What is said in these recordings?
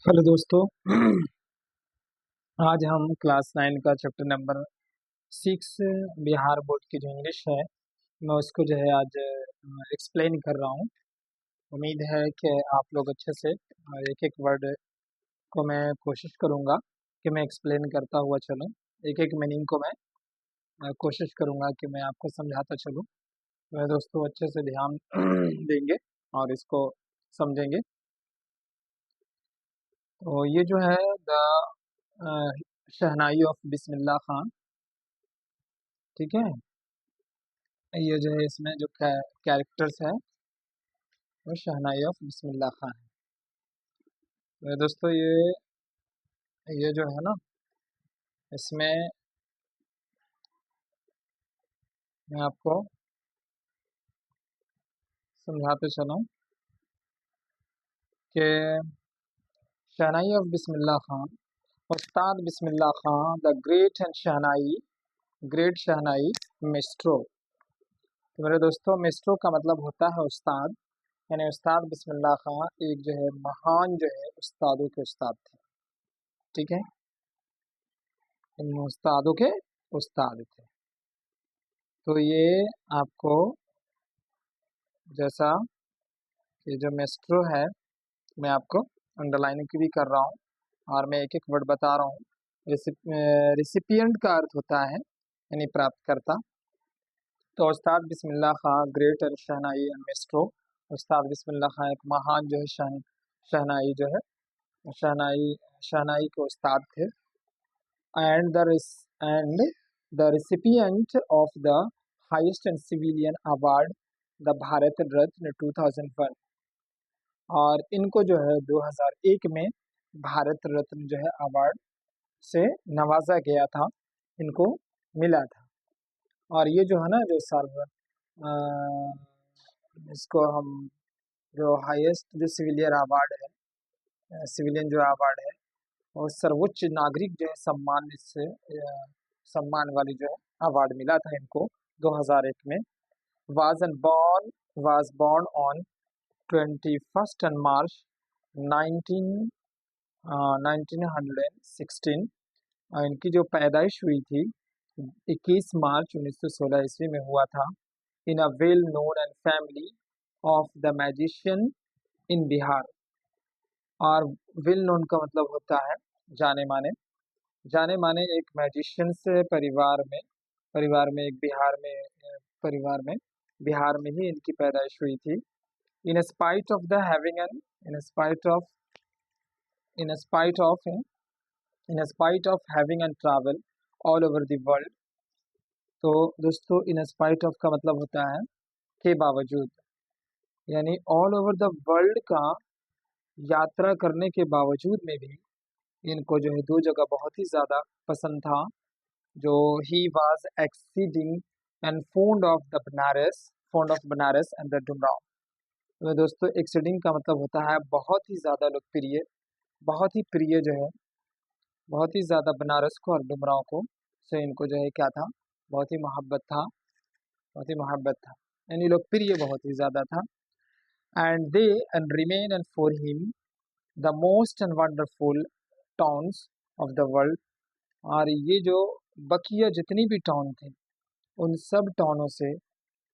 Hello दोस्तों। आज हम क्लास 9 का चैप्टर नंबर 6 बिहार बोर्ड की जो इंग्लिश है मैं उसको जो है आज एक्सप्लेन कर रहा हूँ। उम्मीद है कि आप लोग अच्छे से एक एक वर्ड को मैं कोशिश करूँगा कि मैं एक्सप्लेन करता हुआ चलूँ। एक एक मीनिंग को मैं कोशिश करूँगा कि मैं आपको समझाता चलूँ। वह दोस्तों अच्छे से ध्यान देंगे और इसको समझेंगे। तो ये जो है the shehnai of Bismillah Khan, ठीक है। ये जो है इसमें जो कैरेक्टर्स है वो शहनाई ऑफ बिस्मिल्लाह खान है। तो दोस्तों ये जो है ना, इसमें मैं आपको समझाते चलूँ कि शहनाई of Bismillah Khan, Ustad Bismillah Khan the great and shehnai, great shehnai maestro. तो मेरे दोस्तों, मेस्ट्रो का मतलब होता है उस्ताद, यानी उस्ताद बिस्मिल्लाह खान एक जो है महान जो है उस्तादों के उस्ताद थे, ठीक है। इन उस्तादों के उस्ताद थे। तो ये आपको जैसा कि जो मेस्ट्रो है मैं आपको अंडरलाइन भी कर रहा हूँ और मैं एक एक वर्ड बता रहा हूँ। रिसिपिएंट का अर्थ होता है यानी प्राप्तकर्ता। तो Ustad Bismillah Khan great and shehnai and maestro. Ustad Bismillah खां एक महान जो है शहनाई जो है शहनाई शहनाई के उस्ताद थे। And the recipient of the highest and civilian award the Bharat Ratna 2001। और इनको जो है 2001 में भारत रत्न जो है अवार्ड से नवाजा गया था, इनको मिला था। और ये जो है ना जो इसको हम जो हाईएस्ट जो सिविलियन अवार्ड है, सिविलियन जो अवार्ड है और सर्वोच्च नागरिक जो है सम्मान, इससे सम्मान वाली जो है अवार्ड मिला था इनको 2001 में। Was and born was born on 21 March 19 1916। इनकी जो पैदाइश हुई थी 21 मार्च 1916 ईस्वी में हुआ था। In a well known and family of the magician in Bihar. और वेल नोन का मतलब होता है जाने माने, जाने माने एक मैजिशियन से परिवार में एक परिवार में बिहार में ही इनकी पैदाइश हुई थी। In spite of the having an in spite of in spite of in spite of having and travel all over the world. तो दोस्तों, इन स्पाइट ऑफ का मतलब होता है के बावजूद, यानी ऑल ओवर द वर्ल्ड का यात्रा करने के बावजूद में भी इनको जो है दो जगह बहुत ही ज़्यादा पसंद था। जो he was exceeding and fond of Banaras and the Dumraon. तो दोस्तों, एक्सीडिंग का मतलब होता है बहुत ही ज़्यादा लोकप्रिय, बहुत ही प्रिय जो है, बहुत ही ज़्यादा बनारस को और डुमराव को से इनको जो है क्या था, बहुत ही मोहब्बत था, बहुत ही मोहब्बत था, यानी लोकप्रिय बहुत ही ज़्यादा था। And they and remain and for him the most and wonderful towns of the world. और ये जो बकिया जितनी भी टाउन थे उन सब टाउनों से,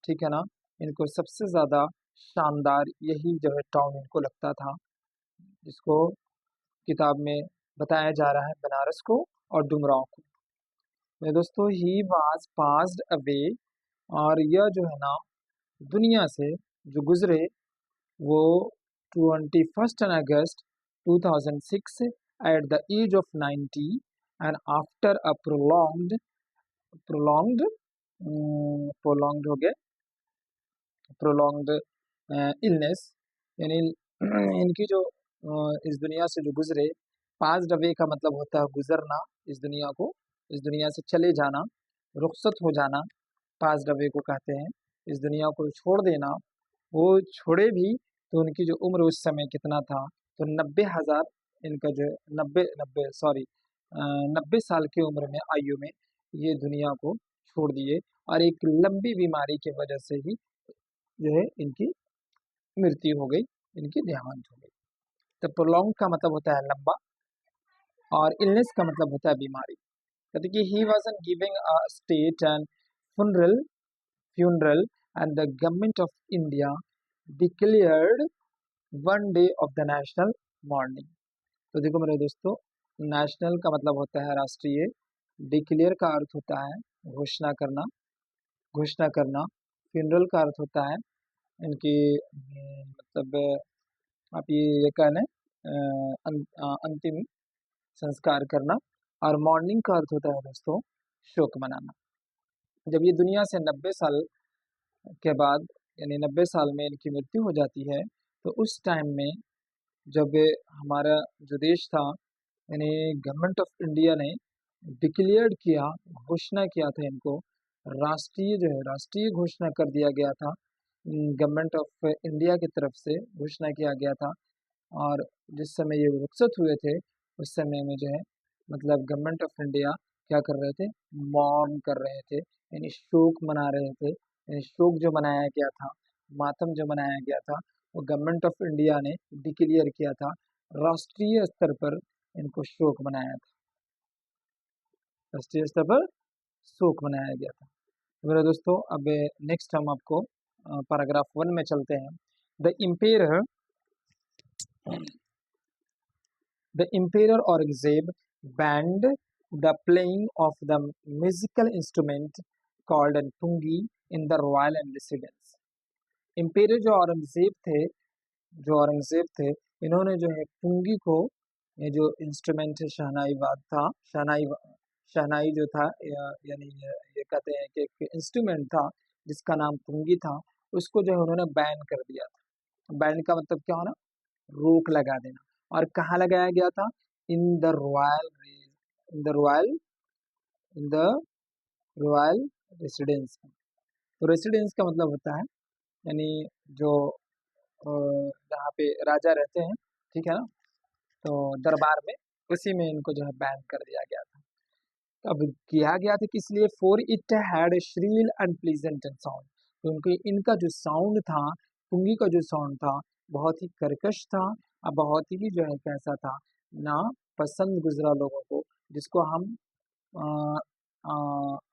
ठीक है ना, इनको सबसे ज़्यादा शानदार यही जो है टाउन इनको लगता था, जिसको किताब में बताया जा रहा है बनारस को और डुमराव को। मेरे दोस्तों, ही वाज पास्ड अवे, और यह जो है ना दुनिया से जो गुजरे वो 21 अगस्त 2006 at the age of 90 and after a prolonged prolonged हो गया प्रोलॉन्ग्ड इलनेस, यानी इनकी जो इस दुनिया से जो गुजरे। पास्ड अवे का मतलब होता है गुजरना, इस दुनिया को, इस दुनिया से चले जाना, रुखसत हो जाना, पास्ड अवे को कहते हैं। इस दुनिया को छोड़ देना, वो छोड़े भी तो उनकी जो उम्र उस समय कितना था, तो 90,000 इनका जो 90 साल की उम्र में, आयु में ये दुनिया को छोड़ दिए। और एक लंबी बीमारी की वजह से ही जो है इनकी मृत्यु हो गई, इनकी देहांत हो गई। तो प्रोलॉन्ग का मतलब होता है लंबा, और इलनेस का मतलब होता है बीमारी। कहते कि he wasn't giving a state and funeral and the government of India declared one day of the national mourning। तो देखो मेरे दोस्तों, नेशनल का मतलब होता है राष्ट्रीय, डिक्लेयर का अर्थ होता है घोषणा करना, घोषणा करना, फ्यूनरल का अर्थ होता है इनकी मतलब आप ये कहना अंतिम संस्कार करना, और मॉर्निंग का अर्थ होता है दोस्तों शोक मनाना। जब ये दुनिया से 90 साल के बाद, यानी 90 साल में इनकी मृत्यु हो जाती है, तो उस टाइम में जब हमारा जो देश था, यानी गवर्नमेंट ऑफ इंडिया ने डिक्लेयर्ड किया, घोषणा किया था इनको, राष्ट्रीय जो है राष्ट्रीय घोषणा कर दिया गया था, गवर्नमेंट ऑफ इंडिया की तरफ से घोषणा किया गया था। और जिस समय ये रुखसत हुए थे, उस समय में जो है मतलब गवर्नमेंट ऑफ इंडिया क्या कर रहे थे, मौन कर रहे थे, यानी शोक मना रहे थे। यानी शोक जो मनाया गया था, मातम जो मनाया गया था, वो गवर्नमेंट ऑफ इंडिया ने डिक्लेयर किया था, राष्ट्रीय स्तर पर इनको शोक मनाया था, राष्ट्रीय स्तर पर शोक मनाया गया था। तो मेरे दोस्तों, अब नेक्स्ट हम आपको पैराग्राफ 1 में चलते हैं। The impair The Emperor Aurangzeb banned the playing of the musical instrument called pungi in the royal residence। Emperor जो औरंगजेब थे, इन्होंने जो है पुंगी को, ये जो इंस्ट्रूमेंट है शहनाई वाद था, शहनाई जो था यानी ये कहते हैं कि एक इंस्ट्रूमेंट था जिसका नाम पुंगी था, उसको जो है उन्होंने बैन कर दिया था। बैन का मतलब क्या होना, रोक लगा देना। और कहाँ लगाया गया था, in the royal in the royal in the royal residence. तो रेसिडेंस का मतलब होता है यानी जो जहाँ पे राजा रहते हैं, ठीक है ना, तो दरबार में, उसी में इनको जो है बैन कर दिया गया था। तो अब किया गया था किस लिए, for it had Srila and pleasant sound. तो उनके इनका जो साउंड था, पुंगी का जो साउंड था, बहुत ही कर्कश था, और बहुत ही जो है कैसा था ना, पसंद गुजरा लोगों को, जिसको हम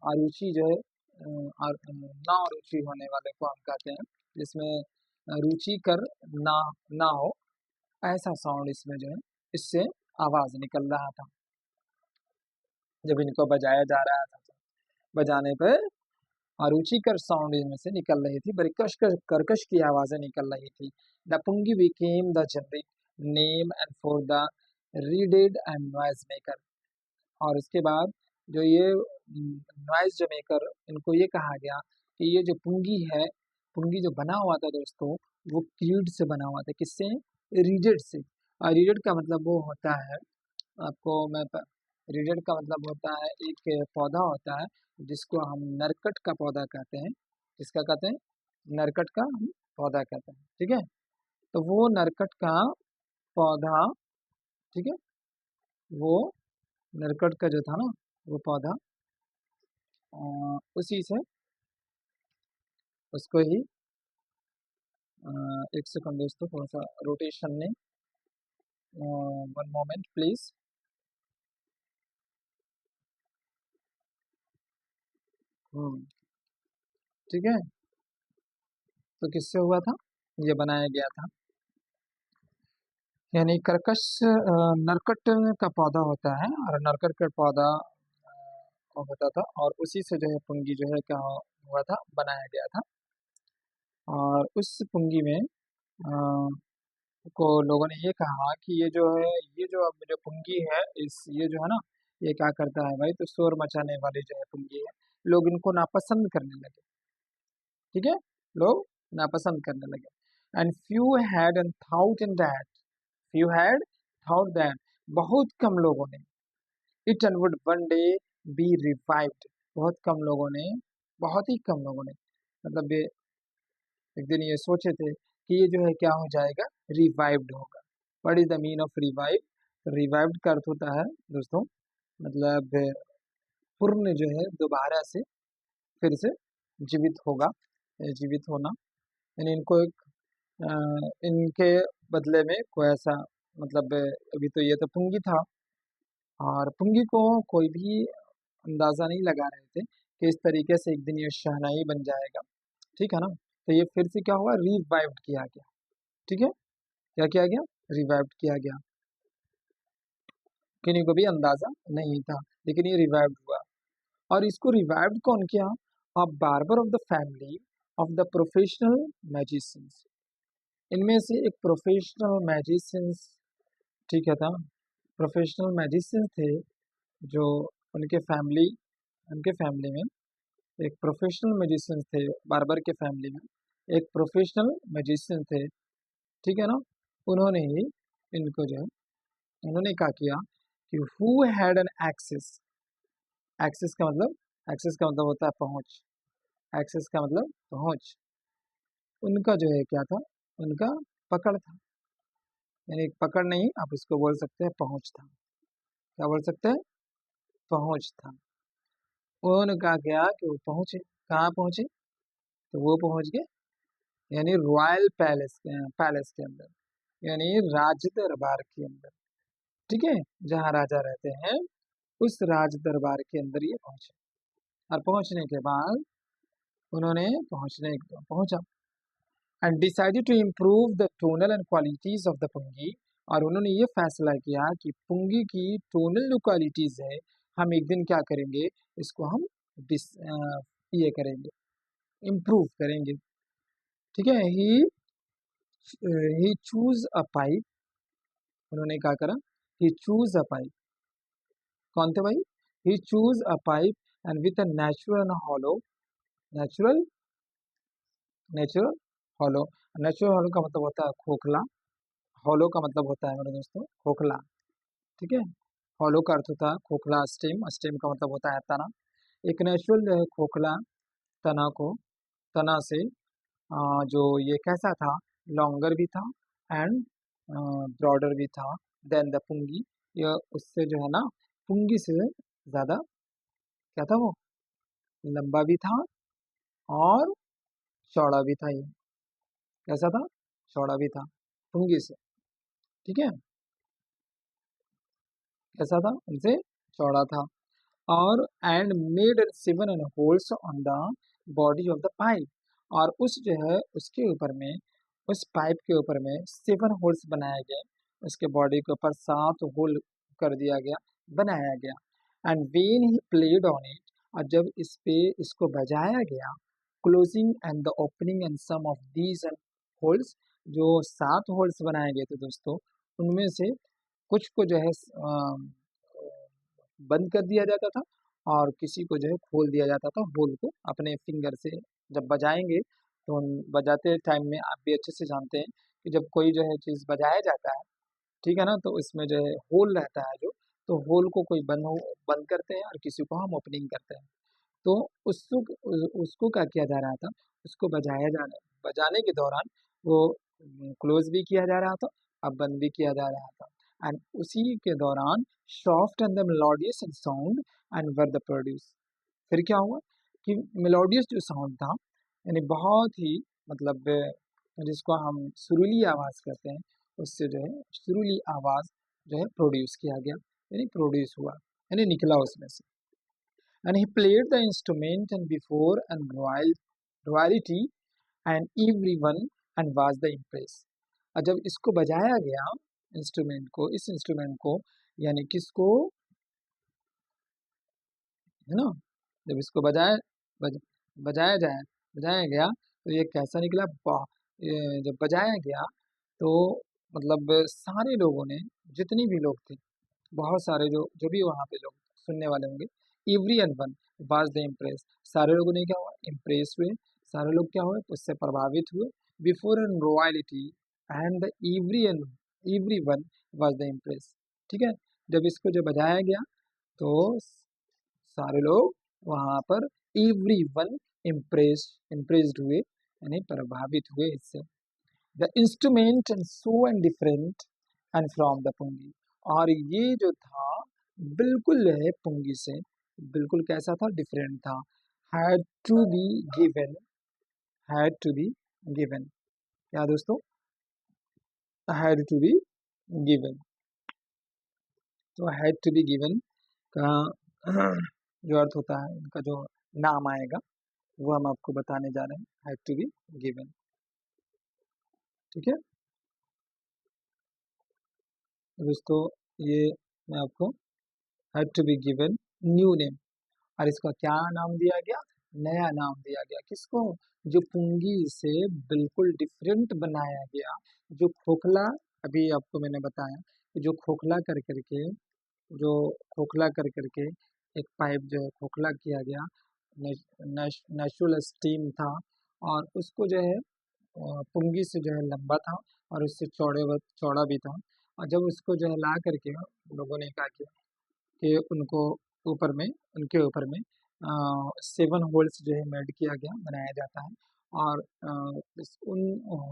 आरुचि जो है ना रुचि होने वाले को हम कहते हैं, जिसमें रुचि कर ना ना हो, ऐसा साउंड इसमें जो है, इससे आवाज निकल रहा था जब इनको बजाया जा रहा था। तो बजाने पर अरुचिकर साउंड इनमें से निकल रही थी, बड़ी कर्कश की आवाजें निकल रही थी। The pungi became the generic name and for the reeded and noise maker. और उसके बाद जो ये नॉइज जो मेकर, इनको ये कहा गया कि ये जो पुंगी है, पुंगी जो बना हुआ था दोस्तों, वो कीड से बना हुआ था। किससे, रीडेड से। और रीडेड का मतलब वो होता है, आपको मैं रीडेड का मतलब होता है एक पौधा होता है जिसको हम नरकट का पौधा कहते हैं। किसका कहते हैं, नरकट का हम पौधा कहते हैं, ठीक है। तो वो नरकट का पौधा, ठीक है, वो नरकट का जो था ना, वो पौधा, उसी से उसको ही एक सेकंड दोस्तों, थोड़ा सा रोटेशन ने, वन मोमेंट प्लीज। ठीक है, तो किससे हुआ था, ये बनाया गया था, यानी कर्कश नरकट का पौधा होता है, और नरकट का पौधा होता था, और उसी से जो है पुंगी जो है क्या हुआ था, बनाया गया था। और उस पुंगी में को लोगों ने ये कहा कि ये जो है, ये जो अब जो पुंगी है, इस ये जो है ना, ये क्या करता है भाई, तो शोर मचाने वाली जो है पुंगी है, लोग इनको नापसंद करने लगे, ठीक है, लोग नापसंद करने लगे। And few had and thought in that, few had thought that, बहुत कम लोगों ने, it and would one day B revived, बहुत कम लोगों ने, बहुत ही कम लोगों ने, मतलब ये एक दिन ये सोचे थे कि ये जो है क्या हो जाएगा, रिवाइव्ड होगा। What is the mean of revive, revived का अर्थ होता है दोस्तों, मतलब पूर्ण जो है दोबारा से फिर से जीवित होगा, जीवित होना, यानी इनको एक इनके बदले में कोई ऐसा मतलब अभी तो ये तो पुंगी था, और पुंगी को कोई भी अंदाजा नहीं लगा रहे थे कि इस तरीके से एक दिन ये शहनाई बन जाएगा, ठीक है ना। तो ये फिर से क्या हुआ, रिवाइव्ड किया गया, ठीक है। क्या किया गया, रिवाइव्ड किया गया, किन्हीं को भी अंदाजा नहीं था, लेकिन ये रिवाइव्ड हुआ। और इसको रिवाइव्ड कौन किया, अ barber of the family of the professional magicians. इनमें से एक प्रोफेशनल मैजिशियंस, ठीक है था, प्रोफेशनल मैजिशियंस थे जो उनके फैमिली उनके फैमिली में एक प्रोफेशनल मैजिशियंस थे, बार्बर के फैमिली में एक प्रोफेशनल मैजिशियन थे, ठीक है ना। उन्होंने ही इनको जो है, उन्होंने क्या किया कि who had an access, access का मतलब, एक्सेस का मतलब होता है पहुंच, एक्सेस का मतलब पहुंच, उनका जो है क्या था, उनका पकड़ था, यानी पकड़ नहीं, आप इसको बोल सकते हैं पहुंच था। क्या बोल सकते हैं, पहुंच था। उन्होंने कहा क्या कि वो पहुंचे, कहाँ पहुंचे, तो वो पहुंच गए यानी रॉयल पैलेस के अंदर, यानी राज दरबार के अंदर, ठीक है, जहाँ राजा रहते हैं उस राज दरबार के अंदर ये पहुंचे। और पहुंचने के बाद उन्होंने पहुंचा and decided to improve the tonal and qualities of the pungi. और उन्होंने ये फैसला किया कि पुंगी की टोनल जो क्वालिटीज है, हम एक दिन क्या करेंगे, इसको हम ये करेंगे, इम्प्रूव करेंगे, ठीक है। ही चूज अ पाइप, उन्होंने क्या करा, ही चूज अ पाइप, कौन थे भाई, he chose a pipe and with a natural hollow, natural natural hollow, natural hollow का मतलब होता है खोखला, हॉलो का मतलब होता है मेरे दोस्तों खोखला, ठीक है। हॉलो का अर्थ होता है खोखला, स्टेम, स्टेम का मतलब होता है तना। एक नेचुरल जो है खोखला तना को, तना से जो ये कैसा था, लॉन्गर भी था एंड ब्रॉडर भी था देन द पुंगी, ये उससे जो है ना, पुंगी से ज्यादा क्या था वो, लंबा भी था और चौड़ा भी था। ये कैसा था, चौड़ा भी था पुंगी से, ठीक है, कैसा था, उनसे चौड़ा था। और and made seven and holes on the body of the pipe, और उस जो है उसके ऊपर में, उस पाइप के ऊपर में 7 होल्स बनाए गए, उसके बॉडी के ऊपर 7 होल कर दिया गया, बनाया गया। And when he played on it, और जब इस पे इसको बजाया गया, closing and the opening and some of these holes, जो 7 होल्स बनाए गए थे दोस्तों, उनमें से कुछ को जो है बंद कर दिया जाता था और किसी को जो है खोल दिया जाता था होल को अपने फिंगर से। जब बजाएंगे तो बजाते टाइम में आप भी अच्छे से जानते हैं कि जब कोई जो है चीज़ बजाया जाता है, ठीक है ना, तो इसमें जो है होल रहता है जो, तो होल को कोई बंद करते हैं और किसी को हम ओपनिंग करते हैं। तो उसको उसको क्या किया जा रहा था, उसको बजाने के दौरान वो क्लोज भी किया जा रहा था और बंद भी किया जा रहा था। एंड उसी के दौरान soft and the melodious and sound and were the produce, फिर क्या हुआ कि मेलोडियस जो साउंड था, यानी बहुत ही मतलब जिसको हम सुरीली आवाज कहते हैं, उससे जो है सुरीली आवाज जो है प्रोड्यूस किया गया, यानी प्रोड्यूस हुआ, यानी निकला उसमें से। And he played the instrument and before and royalty and everyone and was the impress। और जब इसको बजाया गया, इंस्ट्रूमेंट को, इस इंस्ट्रूमेंट को, यानी किसको, है ना, जब इसको बज, बजाया जाए बजाया गया तो ये कैसा निकला, जब बजाया गया तो मतलब सारे लोगों ने, जितने भी लोग थे, बहुत सारे जो जो भी वहाँ पे लोग सुनने वाले होंगे, every and one was the impress, सारे लोगों ने क्या हुआ, इम्प्रेस हुए, सारे लोग क्या हुए, उससे प्रभावित हुए। Before N royalty and the every one was the impress, ठीक है। जब इसको जब बजाया गया तो सारे लोग वहां पर एवरी वन इम्प्रेस्ड हुए, यानी प्रभावित हुए इससे। The instrument and so and different and from the pungi, और ये जो था बिल्कुल है पुंगी से, बिल्कुल कैसा था, डिफरेंट था। Had to be given, had to be given, क्या दोस्तों, हैड टू बी गिवन। तो हैड टू बी गिवन का जो अर्थ होता है, इनका जो नाम आएगा वो हम आपको बताने जा रहे हैं, हैड टू बी गिवन। ठीक है दोस्तों, ये मैं आपको had to be given new name, और इसका क्या नाम दिया गया, नया नाम दिया गया। किसको, जो पुंगी से बिल्कुल डिफरेंट बनाया गया, जो खोखला, अभी आपको मैंने बताया कि जो खोखला कर करके, जो खोखला कर करके एक पाइप जो है खोखला किया गया, नेचुरल स्टीम था, और उसको जो है पुंगी से जो है लंबा था, और उससे चौड़ा भी था। और जब उसको जो है ला करके लोगों ने क्या किया कि उनको ऊपर में, उनके ऊपर में 7 होल्स जो है मेड किया गया, बनाया जाता है, और उन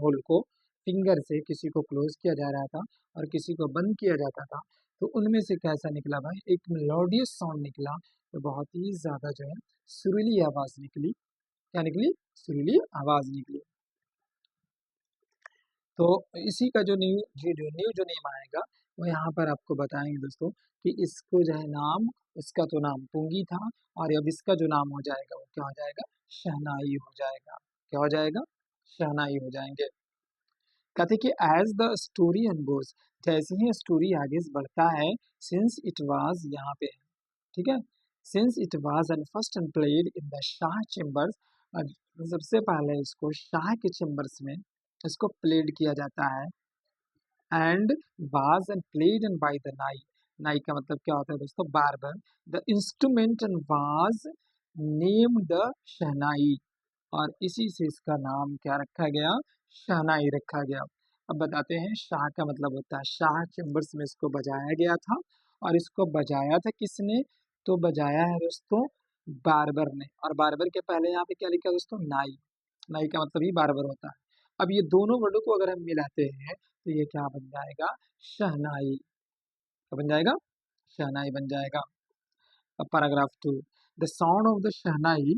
होल को फिंगर से किसी को क्लोज किया जा रहा था और किसी को बंद किया जाता था। तो उनमें से कैसा निकला भाई, एक मेलोडियस साउंड निकला, तो बहुत ही ज्यादा जो है सुरीली आवाज निकली। क्या निकली, सुरीली आवाज निकली। तो इसी का जो न्यू जो नेम आएगा वो यहाँ पर आपको बताएंगे दोस्तों, कि इसको जो है नाम, इसका तो नाम पुंगी था, और अब इसका जो नाम हो जाएगा वो क्या हो जाएगा, शहनाई हो जाएगा। क्या हो जाएगा, शहनाई हो जाएंगे। कहते कि एज द स्टोरी अनगोज, जैसे ही स्टोरी आगे बढ़ता है, सिंस इट वाज, यहाँ पे है, ठीक है, since it was and first and played in the Shah chambers, सबसे पहले इसको शाह के चेम्बर्स में इसको प्लेड किया जाता है, and was and played and by the nai, नाई का मतलब क्या होता है दोस्तों, barber, the instrument and was named the shehnai, और इसी से इसका नाम क्या रखा गया, शहनाई रखा गया। अब बताते हैं, शाह का मतलब होता है, शाह चेम्बर्स में इसको बजाया गया था, और इसको बजाया था किसने, तो बजाया है दोस्तों बार्बर ने, और बार्बर के पहले यहाँ पे क्या लिखा है दोस्तों, नाई, नाई का मतलब ही बार्बर होता है। अब ये दोनों वर्डों को अगर हम मिलाते हैं तो ये क्या बन जाएगा, शहनाई। क्या बन जाएगा, शहनाई बन जाएगा। अब paragraph 2, the sound of the shehnai,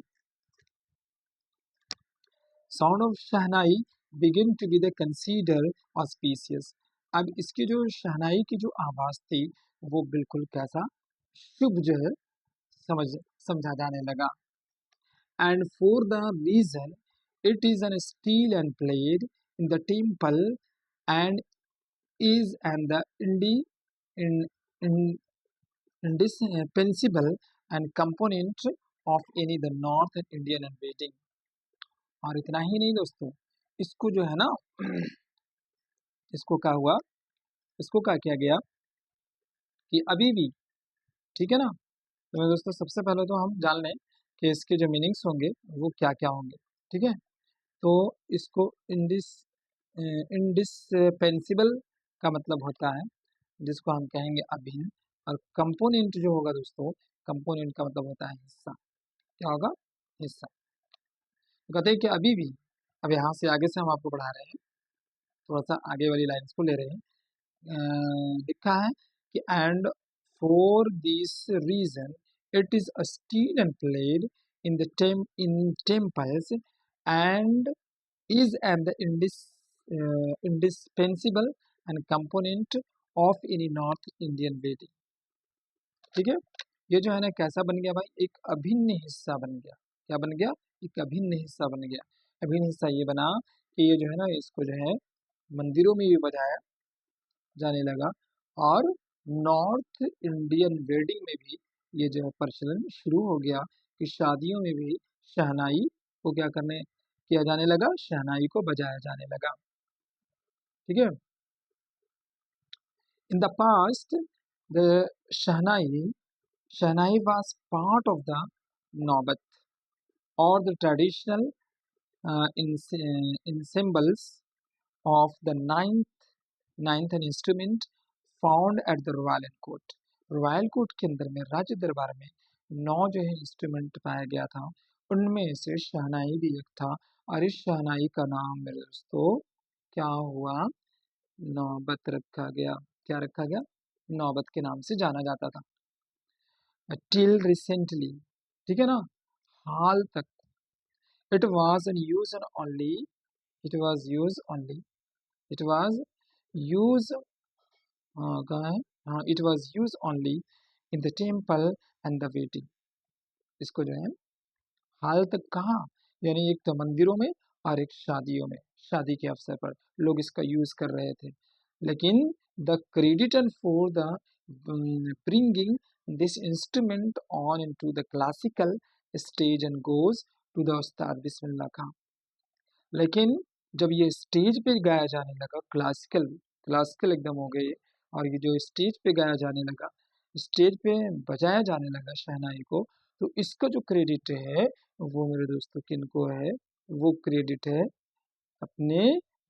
sound of shehnai begin to be the consider auspicious. अब इसकी जो शहनाई की जो आवाज थी वो बिल्कुल कैसा, शुभ जो है समझ समझा जाने लगा। And for the reason it is an still and played in the temple, and is and the in, in, indispensable and component of any the North Indian wedding। और इतना ही नहीं दोस्तों, इसको जो है ना इसको क्या हुआ, इसको क्या किया गया कि अभी भी, ठीक है ना, तो मैं दोस्तों सबसे पहले तो हम जान लें कि इसके जो मीनिंग्स होंगे वो क्या क्या होंगे। ठीक है, तो इसको इंडिस्पेंसिबल का मतलब होता है, जिसको हम कहेंगे अभिन्न, और कंपोनेंट जो होगा दोस्तों, कंपोनेंट का मतलब होता है हिस्सा। क्या होगा, हिस्सा। कहते हैं कि अभी भी, अब यहाँ से आगे से हम आपको पढ़ा रहे हैं, थोड़ा सा आगे वाली लाइन्स को ले रहे हैं। लिखा है कि and for this reason it is still and played in the temples, and is and the indispensable and component of any North Indian wedding। ठीक है, ये जो है ना कैसा बन गया भाई, एक अभिन्न हिस्सा बन गया। क्या बन गया, एक अभिन्न हिस्सा बन गया। अभिन्न हिस्सा ये बना कि ये जो है ना, इसको जो है मंदिरों में भी बजाया जाने लगा, और नॉर्थ इंडियन वेडिंग में भी ये जो है प्रचलन शुरू हो गया, कि शादियों में भी शहनाई को क्या करने किया जाने लगा, शहनाई को बजाया जाने लगा। ठीक है, in the past the shehnai was part of the नौबत और the traditional ensembles of the ninth and instrument found at the royal court. Royal court के अंदर में, राज्य दरबार में 9 जो है इंस्ट्रूमेंट पाया गया था, उनमें से शहनाई भी एक था, और इस शहनाई का नाम मेरे दोस्तों क्या हुआ, नौबत रखा गया। क्या रखा गया, नौबत के नाम से जाना जाता था टिल रिसेंटली। ठीक है ना, हाल तक it was an use only, it was use only, it was use कहाँ है, हाँ, it was use only in the temple and the waiting. इसको जो है हाल तक कहाँ, यानी एक तो मंदिरों में और एक शादियों में, शादी के अवसर पर लोग इसका यूज कर रहे थे। लेकिन the credit and for the bringing this instrument on into the classical stage and goes to the Ustad Bismillah खां। लेकिन जब ये स्टेज पे गाया जाने लगा, क्लासिकल क्लासिकल एकदम हो गए, और ये जो स्टेज पे गाया जाने लगा, स्टेज पे बजाया जाने लगा शहनाई को, तो इसका जो क्रेडिट है वो मेरे दोस्तों किनको है, वो क्रेडिट है अपने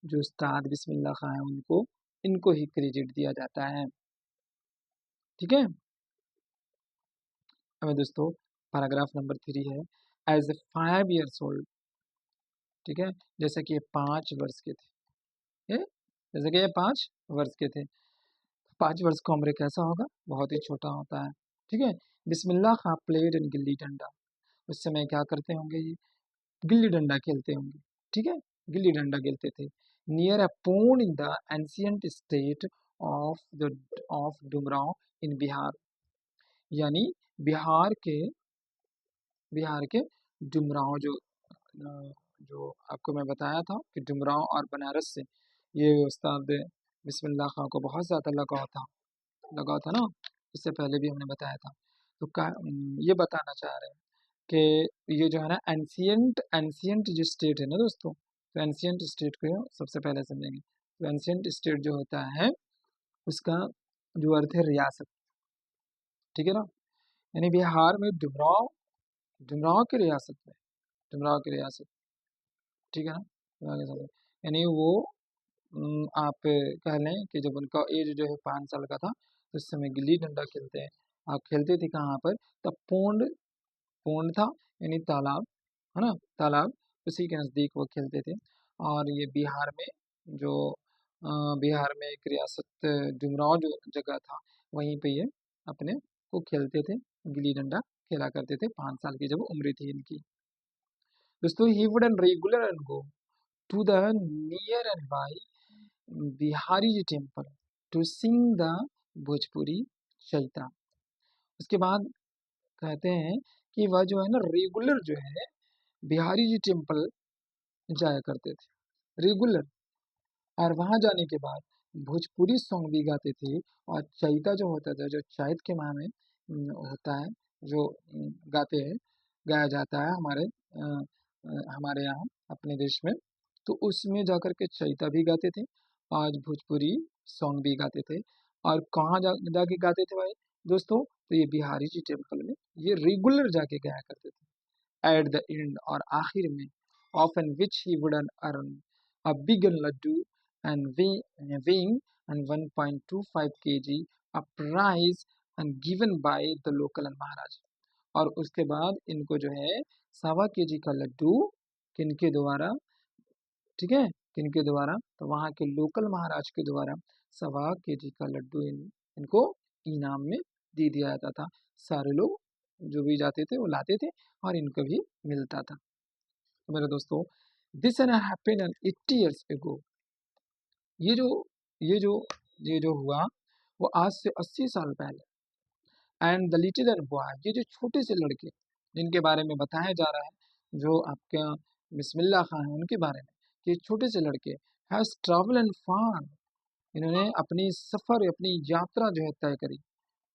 जो उस्ताद बिस्मिल्लाह खां है उनको, इनको ही क्रेडिट दिया जाता है। ठीक है, हमें दोस्तों पैराग्राफ नंबर 3 है, एज ए 5 years old। ठीक है, जैसे कि ये 5 वर्ष के थे, ये जैसे कि ये 5 वर्ष के थे, 5 वर्ष का उम्र कैसा होगा, बहुत ही छोटा होता है। ठीक है, बिस्मिल्लाह खां प्लेड एंड गिल्ली डंडा, उस समय क्या करते होंगे ये, गिल्ली डंडा खेलते होंगे। ठीक है, गिल्ली डंडा खेलते थे। Near a pond in the ancient state of the of Dumraon in Bihar, यानी बिहार के बिहार के डुमराव जो आपको मैं बताया था कि डुमराव और बनारस से ये उस्ताद बिस्मिल्लाह खां को बहुत ज़्यादा लगाव था ना, इससे पहले भी हमने बताया था। तो ये बताना चाह रहे हैं कि ये जो है ना एंशियंट एंशियंट जो स्टेट है ना दोस्तों, तो एंशियंट स्टेट को सबसे पहले समझेंगे। तो एंशियंट स्टेट जो होता है उसका जो अर्थ है रियासत। ठीक है ना, यानी बिहार में डुमराव डुमराव की रियासत में, डुमराव की रियासत। ठीक है ना, डुमराव की रियासत। यानी वो आप कह लें कि जब उनका एज जो है 5 साल का था, तो उस समय गिल्ली डंडा खेलते हैं। आप खेलते थे कहाँ पर, तब पोंड पोंड था, यानी तालाब, है ना, तालाब, उसी के नज़दीक वो खेलते थे। और ये बिहार में जो बिहार में एक रियासत डुमराव जो जगह था, वहीं पे ये अपने को खेलते थे, गिल्ली डंडा खेला करते थे, 5 साल की जब उम्र थी इनकी। दोस्तों he would an regular and go to the near and by Bihari ji temple to sing the Bhojpuri chaita. उसके बाद कहते हैं कि वह जो है ना रेगुलर जो है बिहारी जी टेम्पल जाया करते थे, रेगुलर। और वहां जाने के बाद भोजपुरी सॉन्ग भी गाते थे। और चैता जो होता था, जो चैत के माह में होता है, जो गाते हैं, गाया जाता है हमारे यहाँ अपने देश में, तो उसमें जाकर के चैता भी गाते थे, आज भोजपुरी सॉन्ग भी गाते थे। और कहाँ जाके गाते थे भाई दोस्तों, तो ये बिहारी जी टेम्पल में ये रेगुलर जाके गाया करते थे। At the end और आखिर में, often which he would earn a big laddu and weighing and 1.25 kg, a prize and given by the local and महाराज। और उसके बाद इनको जो है 1.25 kg का लड्डू किनके द्वारा, ठीक है, किनके द्वारा, तो वहाँ के लोकल महाराज के द्वारा 1.25 kg का लड्डू इनको इनाम में दे दिया जाता था। सारे लोग जो भी जाते थे वो लाते थे और इनको भी मिलता था। तो मेरे दोस्तों, this an happened an 80 years ago। ये जो ये जो ये जो हुआ वो आज से 80 साल पहले। And the little and boy, ये जो छोटे से लड़के जिनके बारे में बताया जा रहा है, जो आपके बिस्मिल्लाह खां है उनके बारे में, कि छोटे से लड़के हैज ट्रैवल एंड फार, इन्होंने अपनी सफर अपनी यात्रा जो है तय करी।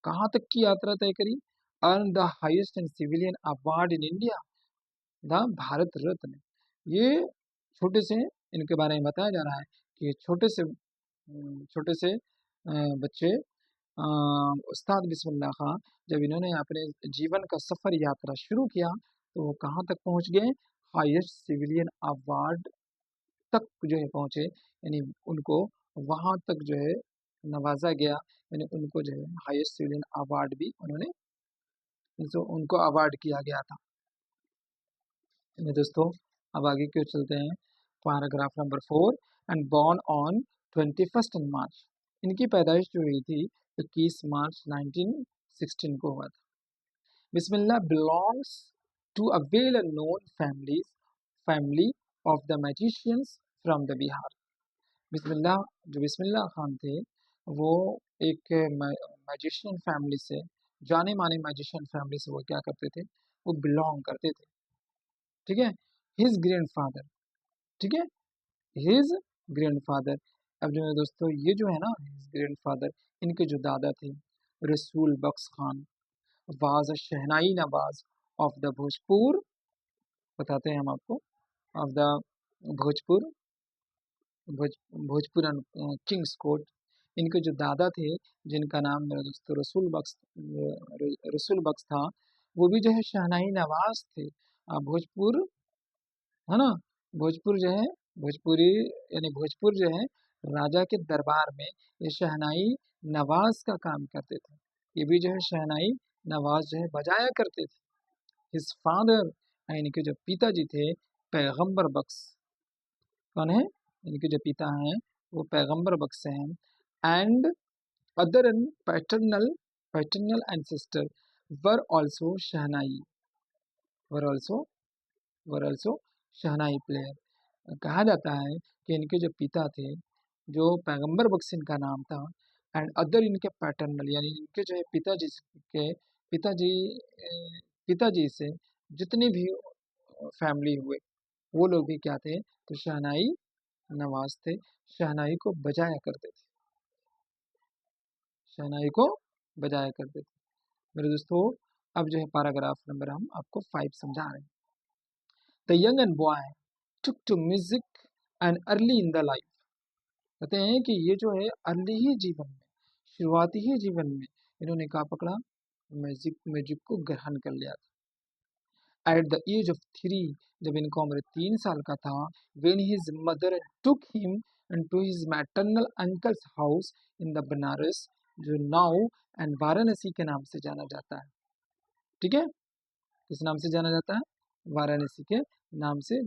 कहाँ तक की यात्रा तय करी, earn the highest and civilian award in India, the Bharat Ratna. ये छोटे से इनके बारे में बताया जा रहा है कि ये छोटे से बच्चे उस्ताद बिस्मिल्लाह खां, जब इन्होंने अपने जीवन का सफर यात्रा शुरू किया, तो वो कहाँ तक पहुंच गए, हाईएस्ट सिविलियन अवार्ड तक जो है पहुंचे, यानी उनको वहां तक जो है नवाजा गया, यानी उनको जो है हाईएस्ट सिविलियन अवार्ड भी उनको अवार्ड किया गया था। दोस्तों अब आगे क्यों चलते हैं, paragraph number 4। And born on 21 मार्च, इनकी पैदाइश जो हुई थी 21 मार्च 1916 को हुआ था। Bismillah belongs to a well known family of the magicians from the Bihar. Bismillah जो बिस्मिल्लाह खान थे वो एक मैजिशियन फैमिली से, जाने माने मैजिशियन फैमिली से वो क्या करते थे, वो बिलोंग करते थे। ठीक है, हिज ग्रैंडफादर, ठीक है, हिज ग्रैंडफादर। अब जो है दोस्तों, ये जो है ना हिज ग्रैंडफादर, इनके जो दादा थे, Rasool Bakhsh Khan, was a shehnai nawaz of the Bhojpur, बताते हैं हम आपको, ऑफ द भोजपुर, भोज भोजपुरन किंग्स कोर्ट। इनके जो दादा थे, जिनका नाम मेरे दोस्तों रसूल बख्श था, वो भी जो है शहनाई नवाज थे। भोजपुर, है ना, भोजपुर जो है, भोजपुरी यानी भोजपुर जो है, राजा के दरबार में ये शहनाई नवाज का काम करते थे। ये भी जो है शहनाई नवाज जो है बजाया करते थे। हिज फादर, इनके जो पिताजी थे, पैगंबर बख्श, कौन है, इनके जो पिता हैं वो पैगंबर बख्श हैं। And other paternal paternal ancestor were also shehnai, were also were also shehnai player. कहा जाता है कि इनके जो पिता थे, जो पैगंबर बख्श इनका नाम था, एंड अदर इनके पैटर्नल यानी इनके जो है पिताजी पिताजी से जितने भी फैमिली हुए, वो लोग भी क्या थे, तो शहनाई नवाज थे, शहनाई को बजाया करते थे, शहनाई को बजाया करते थे। मेरे दोस्तों, अब जो है पैराग्राफ नंबर हम आपको 5 समझा रहे हैं। The young and boy took to music and early in the life, कहते हैं कि ये जो है अर्ली ही जीवन में, शुरुआती ही जीवन में इन्होंने क्या पकड़ा, म्यूजिक म्यूजिक को ग्रहण कर लिया था। एट द एज ऑफ 3, जब इनका उम्र 3 साल का था, when his mother took him to his maternal uncles house in the Banaras, जो नाउ एंड वाराणसी के नाम से जाना जाता है। ठीक है, किस नाम से जाना जाता है, वाराणसी के नाम से